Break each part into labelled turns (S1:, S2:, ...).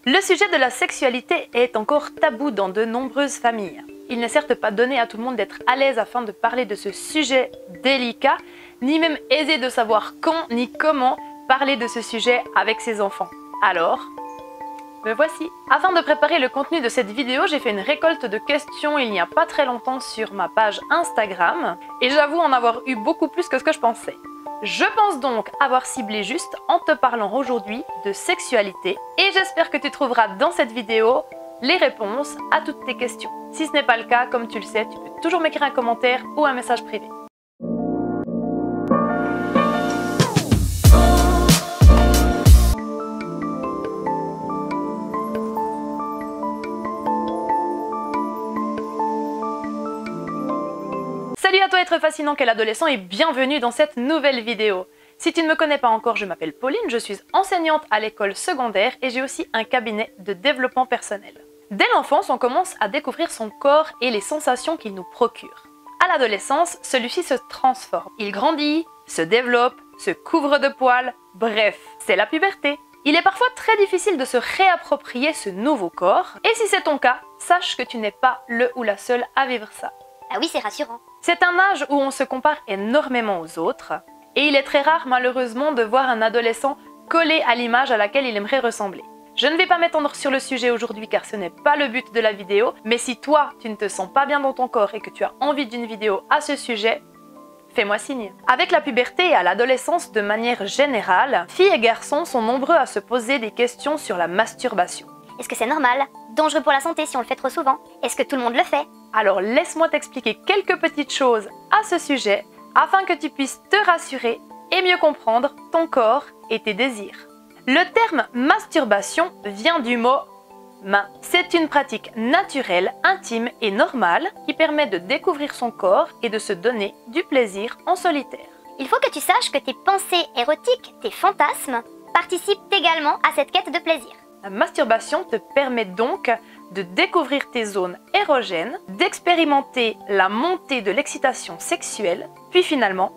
S1: Le sujet de la sexualité est encore tabou dans de nombreuses familles. Il n'est certes pas donné à tout le monde d'être à l'aise afin de parler de ce sujet délicat, ni même aisé de savoir quand ni comment parler de ce sujet avec ses enfants. Alors, me voici. Afin de préparer le contenu de cette vidéo, j'ai fait une récolte de questions il n'y a pas très longtemps sur ma page Instagram, et j'avoue en avoir eu beaucoup plus que ce que je pensais. Je pense donc avoir ciblé juste en te parlant aujourd'hui de sexualité, et j'espère que tu trouveras dans cette vidéo les réponses à toutes tes questions. Si ce n'est pas le cas, comme tu le sais, tu peux toujours m'écrire un commentaire ou un message privé. Salut à toi être fascinant qu'est l'adolescent et bienvenue dans cette nouvelle vidéo. Si tu ne me connais pas encore, je m'appelle Pauline, je suis enseignante à l'école secondaire et j'ai aussi un cabinet de développement personnel. Dès l'enfance, on commence à découvrir son corps et les sensations qu'il nous procure. À l'adolescence, celui-ci se transforme. Il grandit, se développe, se couvre de poils, bref, c'est la puberté. Il est parfois très difficile de se réapproprier ce nouveau corps, et si c'est ton cas, sache que tu n'es pas le ou la seule à vivre ça.
S2: Ah oui, c'est rassurant.
S1: C'est un âge où on se compare énormément aux autres, et il est très rare malheureusement de voir un adolescent collé à l'image à laquelle il aimerait ressembler. Je ne vais pas m'étendre sur le sujet aujourd'hui car ce n'est pas le but de la vidéo, mais si toi tu ne te sens pas bien dans ton corps et que tu as envie d'une vidéo à ce sujet, fais-moi signe. Avec la puberté et à l'adolescence de manière générale, filles et garçons sont nombreux à se poser des questions sur la masturbation.
S2: Est-ce que c'est normal? Dangereux pour la santé si on le fait trop souvent? Est-ce que tout le monde le fait?
S1: Alors laisse-moi t'expliquer quelques petites choses à ce sujet afin que tu puisses te rassurer et mieux comprendre ton corps et tes désirs. Le terme masturbation vient du mot main. C'est une pratique naturelle, intime et normale qui permet de découvrir son corps et de se donner du plaisir en solitaire.
S2: Il faut que tu saches que tes pensées érotiques, tes fantasmes, participent également à cette quête de plaisir.
S1: La masturbation te permet donc de découvrir tes zones érogènes, d'expérimenter la montée de l'excitation sexuelle, puis finalement,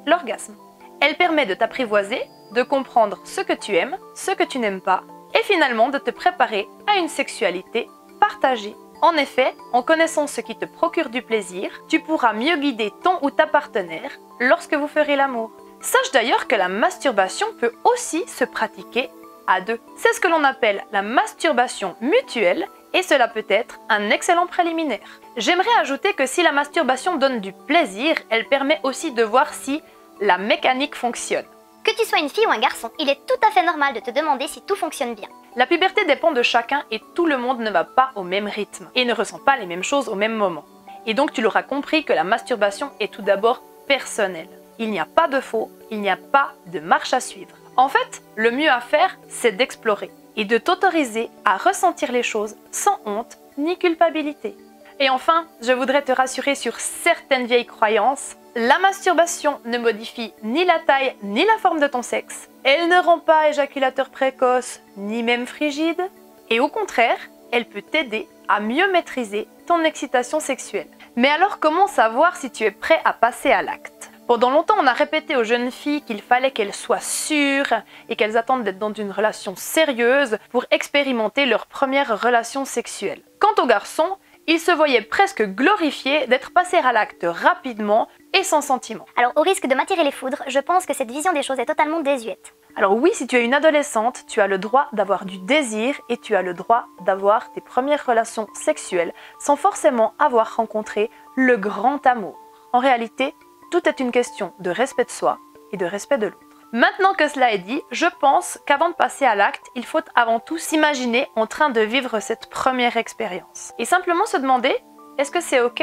S1: l'orgasme. Elle permet de t'apprivoiser, de comprendre ce que tu aimes, ce que tu n'aimes pas, et finalement de te préparer à une sexualité partagée. En effet, en connaissant ce qui te procure du plaisir, tu pourras mieux guider ton ou ta partenaire lorsque vous ferez l'amour. Sache d'ailleurs que la masturbation peut aussi se pratiquer à deux. C'est ce que l'on appelle la masturbation mutuelle et cela peut être un excellent préliminaire. J'aimerais ajouter que si la masturbation donne du plaisir, elle permet aussi de voir si la mécanique fonctionne.
S2: Que tu sois une fille ou un garçon, il est tout à fait normal de te demander si tout fonctionne bien.
S1: La puberté dépend de chacun et tout le monde ne va pas au même rythme et ne ressent pas les mêmes choses au même moment. Et donc tu l'auras compris que la masturbation est tout d'abord personnelle. Il n'y a pas de faux, il n'y a pas de marche à suivre. En fait, le mieux à faire, c'est d'explorer et de t'autoriser à ressentir les choses sans honte ni culpabilité. Et enfin, je voudrais te rassurer sur certaines vieilles croyances. La masturbation ne modifie ni la taille ni la forme de ton sexe. Elle ne rend pas éjaculateur précoce ni même frigide. Et au contraire, elle peut t'aider à mieux maîtriser ton excitation sexuelle. Mais alors comment savoir si tu es prêt à passer à l'acte ? Pendant longtemps, on a répété aux jeunes filles qu'il fallait qu'elles soient sûres et qu'elles attendent d'être dans une relation sérieuse pour expérimenter leur première relation sexuelle. Quant aux garçons, ils se voyaient presque glorifiés d'être passés à l'acte rapidement et sans sentiment.
S2: Alors au risque de m'attirer les foudres, je pense que cette vision des choses est totalement désuète.
S1: Alors oui, si tu es une adolescente, tu as le droit d'avoir du désir et tu as le droit d'avoir tes premières relations sexuelles sans forcément avoir rencontré le grand amour. En réalité, tout est une question de respect de soi et de respect de l'autre. Maintenant que cela est dit, je pense qu'avant de passer à l'acte, il faut avant tout s'imaginer en train de vivre cette première expérience. Et simplement se demander, est-ce que c'est ok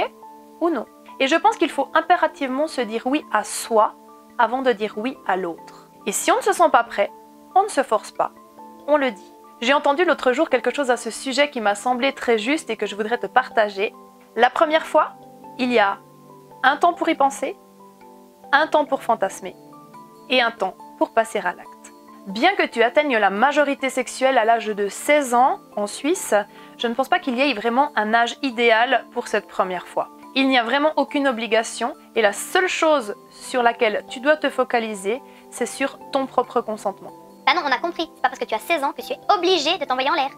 S1: ou non? Et je pense qu'il faut impérativement se dire oui à soi avant de dire oui à l'autre. Et si on ne se sent pas prêt, on ne se force pas, on le dit. J'ai entendu l'autre jour quelque chose à ce sujet qui m'a semblé très juste et que je voudrais te partager. La première fois, il y a un temps pour y penser, un temps pour fantasmer et un temps pour passer à l'acte. Bien que tu atteignes la majorité sexuelle à l'âge de 16 ans en Suisse, je ne pense pas qu'il y ait vraiment un âge idéal pour cette première fois. Il n'y a vraiment aucune obligation et la seule chose sur laquelle tu dois te focaliser, c'est sur ton propre consentement.
S2: Pas Bah non, on a compris, c'est pas parce que tu as 16 ans que tu es obligé de t'envoyer en l'air.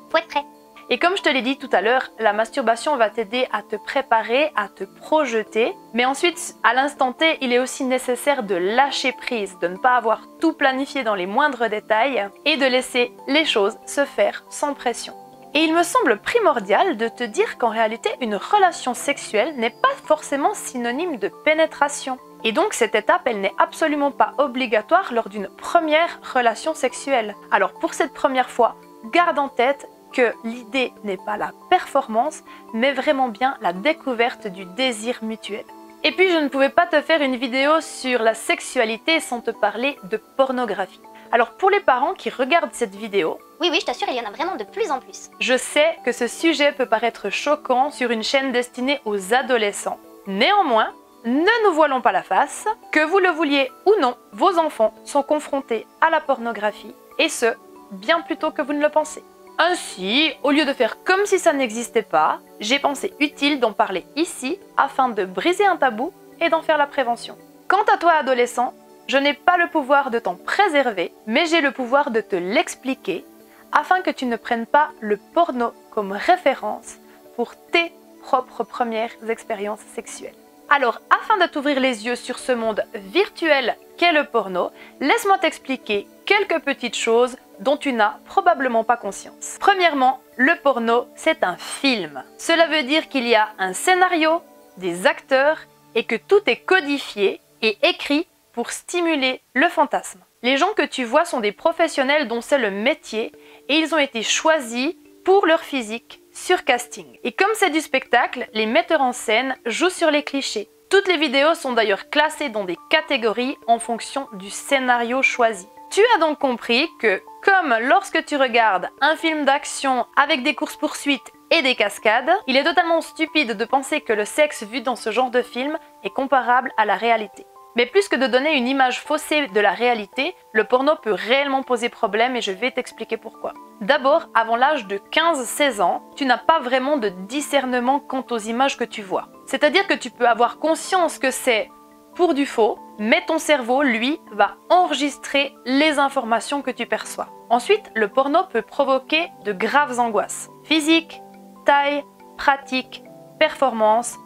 S2: Faut être prêt.
S1: Et comme je te l'ai dit tout à l'heure, la masturbation va t'aider à te préparer, à te projeter. Mais ensuite, à l'instant T, il est aussi nécessaire de lâcher prise, de ne pas avoir tout planifié dans les moindres détails et de laisser les choses se faire sans pression. Et il me semble primordial de te dire qu'en réalité, une relation sexuelle n'est pas forcément synonyme de pénétration. Et donc cette étape, elle n'est absolument pas obligatoire lors d'une première relation sexuelle. Alors pour cette première fois, garde en tête que l'idée n'est pas la performance, mais vraiment bien la découverte du désir mutuel. Et puis je ne pouvais pas te faire une vidéo sur la sexualité sans te parler de pornographie. Alors pour les parents qui regardent cette vidéo,
S2: Oui, je t'assure, il y en a vraiment de plus en plus.
S1: je sais que ce sujet peut paraître choquant sur une chaîne destinée aux adolescents. Néanmoins, ne nous voilons pas la face, que vous le vouliez ou non, vos enfants sont confrontés à la pornographie, et ce, bien plus tôt que vous ne le pensez. Ainsi, au lieu de faire comme si ça n'existait pas, j'ai pensé utile d'en parler ici afin de briser un tabou et d'en faire la prévention. Quant à toi adolescent, je n'ai pas le pouvoir de t'en préserver, mais j'ai le pouvoir de te l'expliquer afin que tu ne prennes pas le porno comme référence pour tes propres premières expériences sexuelles. Alors, afin de t'ouvrir les yeux sur ce monde virtuel qu'est le porno, laisse-moi t'expliquer quelques petites choses dont tu n'as probablement pas conscience. Premièrement, le porno, c'est un film. Cela veut dire qu'il y a un scénario, des acteurs et que tout est codifié et écrit pour stimuler le fantasme. Les gens que tu vois sont des professionnels dont c'est le métier et ils ont été choisis pour leur physique sur casting. Et comme c'est du spectacle, les metteurs en scène jouent sur les clichés. Toutes les vidéos sont d'ailleurs classées dans des catégories en fonction du scénario choisi. Tu as donc compris que, comme lorsque tu regardes un film d'action avec des courses-poursuites et des cascades, il est totalement stupide de penser que le sexe vu dans ce genre de film est comparable à la réalité. Mais plus que de donner une image faussée de la réalité, le porno peut réellement poser problème et je vais t'expliquer pourquoi. D'abord, avant l'âge de 15-16 ans, tu n'as pas vraiment de discernement quant aux images que tu vois. C'est-à-dire que tu peux avoir conscience que c'est pour du faux, mais ton cerveau, lui, va enregistrer les informations que tu perçois. Ensuite, le porno peut provoquer de graves angoisses. Physique, taille, pratique, performance,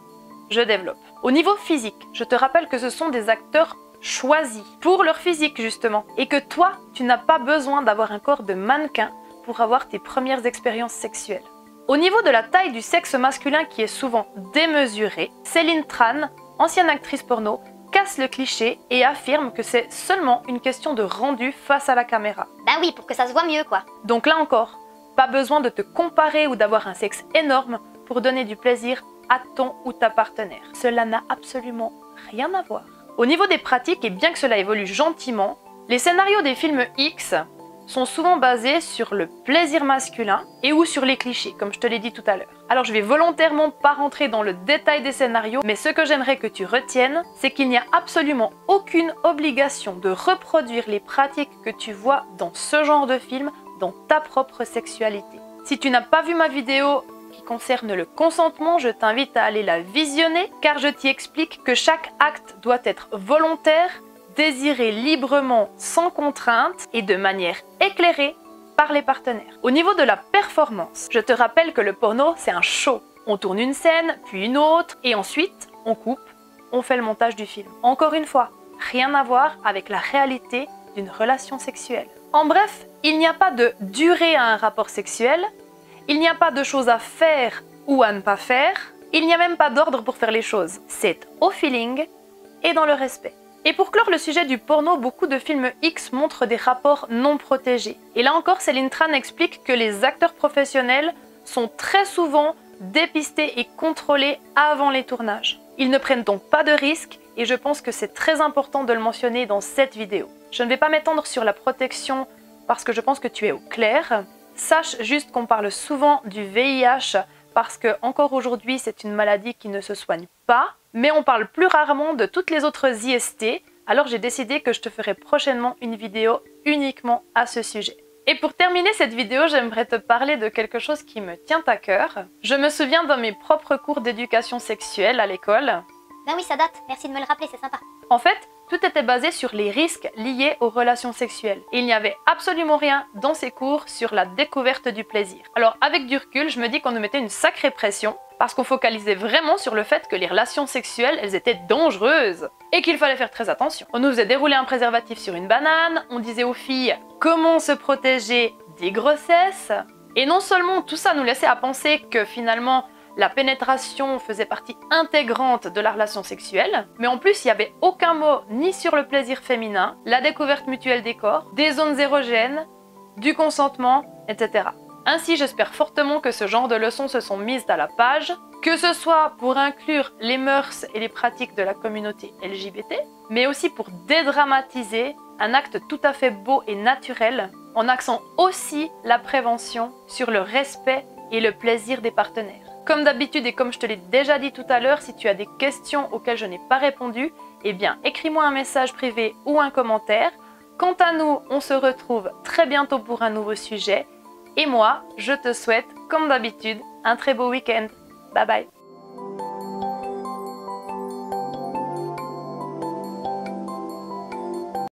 S1: je développe. Au niveau physique, je te rappelle que ce sont des acteurs choisis pour leur physique justement et que toi, tu n'as pas besoin d'avoir un corps de mannequin pour avoir tes premières expériences sexuelles. Au niveau de la taille du sexe masculin qui est souvent démesurée, Céline Tran, ancienne actrice porno, casse le cliché et affirme que c'est seulement une question de rendu face à la caméra.
S2: Bah oui, pour que ça se voit mieux quoi.
S1: Donc là encore, pas besoin de te comparer ou d'avoir un sexe énorme pour donner du plaisir à ton ou ta partenaire. Cela n'a absolument rien à voir. Au niveau des pratiques, et bien que cela évolue gentiment, les scénarios des films X sont souvent basés sur le plaisir masculin et ou sur les clichés, comme je te l'ai dit tout à l'heure. Alors je vais volontairement pas rentrer dans le détail des scénarios, mais ce que j'aimerais que tu retiennes, c'est qu'il n'y a absolument aucune obligation de reproduire les pratiques que tu vois dans ce genre de film dans ta propre sexualité. Si tu n'as pas vu ma vidéo qui concerne le consentement, je t'invite à aller la visionner car je t'y explique que chaque acte doit être volontaire, désiré librement sans contrainte et de manière éclairée par les partenaires. Au niveau de la performance, je te rappelle que le porno c'est un show. On tourne une scène, puis une autre et ensuite on coupe, on fait le montage du film. Encore une fois, rien à voir avec la réalité d'une relation sexuelle. En bref, il n'y a pas de durée à un rapport sexuel. Il n'y a pas de choses à faire ou à ne pas faire. Il n'y a même pas d'ordre pour faire les choses. C'est au feeling et dans le respect. Et pour clore le sujet du porno, beaucoup de films X montrent des rapports non protégés. Et là encore, Céline Tran explique que les acteurs professionnels sont très souvent dépistés et contrôlés avant les tournages. Ils ne prennent donc pas de risques et je pense que c'est très important de le mentionner dans cette vidéo. Je ne vais pas m'étendre sur la protection parce que je pense que tu es au clair. Sache juste qu'on parle souvent du VIH parce que encore aujourd'hui c'est une maladie qui ne se soigne pas, mais on parle plus rarement de toutes les autres IST, alors j'ai décidé que je te ferai prochainement une vidéo uniquement à ce sujet. Et pour terminer cette vidéo, j'aimerais te parler de quelque chose qui me tient à cœur. Je me souviens dans mes propres cours d'éducation sexuelle à l'école.
S2: Ben oui, ça date, merci de me le rappeler, c'est sympa.
S1: En fait, Tout était basé sur les risques liés aux relations sexuelles. Et il n'y avait absolument rien dans ces cours sur la découverte du plaisir. Alors avec du recul, je me dis qu'on nous mettait une sacrée pression parce qu'on focalisait vraiment sur le fait que les relations sexuelles, elles étaient dangereuses et qu'il fallait faire très attention. On nous faisait dérouler un préservatif sur une banane, on disait aux filles comment se protéger des grossesses. Et non seulement tout ça nous laissait à penser que finalement la pénétration faisait partie intégrante de la relation sexuelle, mais en plus il n'y avait aucun mot ni sur le plaisir féminin, la découverte mutuelle des corps, des zones érogènes, du consentement, etc. Ainsi, j'espère fortement que ce genre de leçons se sont mises à la page, que ce soit pour inclure les mœurs et les pratiques de la communauté LGBT, mais aussi pour dédramatiser un acte tout à fait beau et naturel, en axant aussi la prévention sur le respect et le plaisir des partenaires. Comme d'habitude et comme je te l'ai déjà dit tout à l'heure, si tu as des questions auxquelles je n'ai pas répondu, eh bien écris-moi un message privé ou un commentaire. Quant à nous, on se retrouve très bientôt pour un nouveau sujet. Et moi, je te souhaite, comme d'habitude, un très beau week-end. Bye bye.